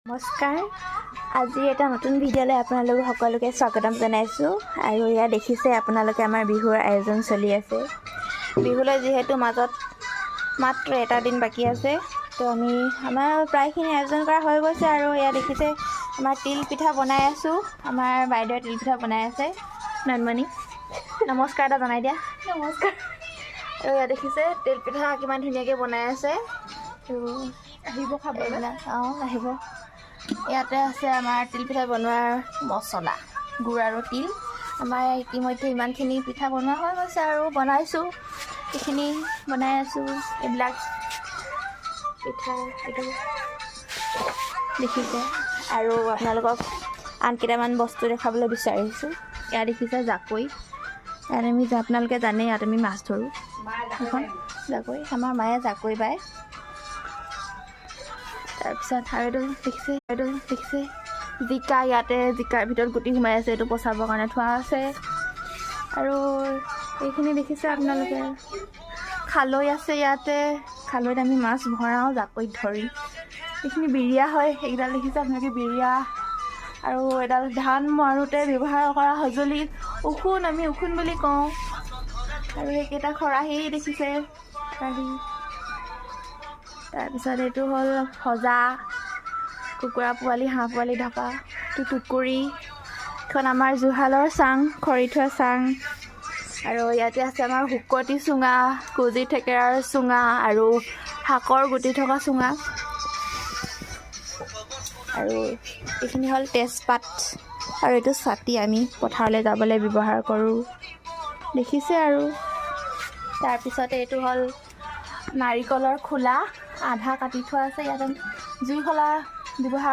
নমস্কাৰ, আজি এটা নতুন ভিডিঅ'লৈ আপোনালোক সকলোকে স্বাগতম জনাইছোঁ। আৰু ইয়াত দেখিছে আপোনালোকে আমাৰ বিহুৰ আয়োজন চলি আছে। বিহুলৈ যিহেতু মাজত মাত্ৰ এটা দিন বাকী আছে, তো আমাৰ প্ৰায়খিনি আয়োজন কৰা হৈ গৈছে। আৰু ইয়াত দেখিছে আমাৰ তিল পিঠা বনাই আছোঁ। আমাৰ বাইদেৱে তিল পিঠা বনাই আছে। নয়নমণি, নমস্কাৰ এটা জনাই দিয়া। নমস্কাৰ। আৰু ইয়াত দেখিছে তিল পিঠা কিমান ধুনীয়াকৈ বনাই আছে। তো আহিব খাবলৈ। আহিব। ইয়াতে আছে আমাৰ তিল পিঠা বনোৱাৰ মছলা, গুড় আৰু তিল। আমাৰ ইতিমধ্যে ইমানখিনি পিঠা বনোৱা হৈ গৈছে আৰু বনাইছোঁ, এইখিনি বনাই আছোঁ। এইবিলাক পিঠা এইটো দেখিছে। আৰু আপোনালোকক আন কেইটামান বস্তু দেখাবলৈ বিচাৰিছোঁ। ইয়াত দেখিছে জাকৈ। ইয়াত আপোনালোকে জানে, ইয়াত আমি মাছ ধৰোঁ। এখন জাকৈ, আমাৰ মায়ে জাকৈ বায়। তাৰপিছত আৰু এইটো দেখিছে জিকা। ইয়াতে জিকাৰ ভিতৰত গুটি সোমাই আছে, এইটো পচাবৰ কাৰণে থোৱা আছে। আৰু এইখিনি দেখিছে আপোনালোকে খালৈ আছে। ইয়াতে খালৈত আমি মাছ ভৰাওঁ জাকৈত ধৰি। এইখিনি বিৰিয়া হয়, এইকেইডাল দেখিছে আপোনালোকে বিৰিয়া। আৰু এডাল ধান মাৰোঁতে ব্যৱহাৰ কৰা সঁজুলি উখোন, আমি উখোন বুলি কওঁ। আৰু এইকেইটা খৰাহি দেখিছে, খৰাহি। তাৰপিছত এইটো হ'ল সজা, কুকুৰা পোৱালি হাঁহ পোৱালি ঢকা। এইটো টুকুৰি। এইখন আমাৰ জুহালৰ চাং, খৰি থোৱা চাং। আৰু ইয়াতে আছে আমাৰ শুকতি চুঙা, কুজি থেকেৰাৰ চুঙা আৰু শাকৰ গুটি থকা চুঙা। আৰু এইখিনি হ'ল তেজপাত। আৰু এইটো ছাতি, আমি পথাৰলৈ যাবলৈ ব্যৱহাৰ কৰোঁ, দেখিছে। আৰু তাৰপিছতে এইটো হ'ল নাৰিকলৰ খোলা, আধা কাটি থোৱা আছে। ইয়াত জুই শলা ব্যৱহাৰ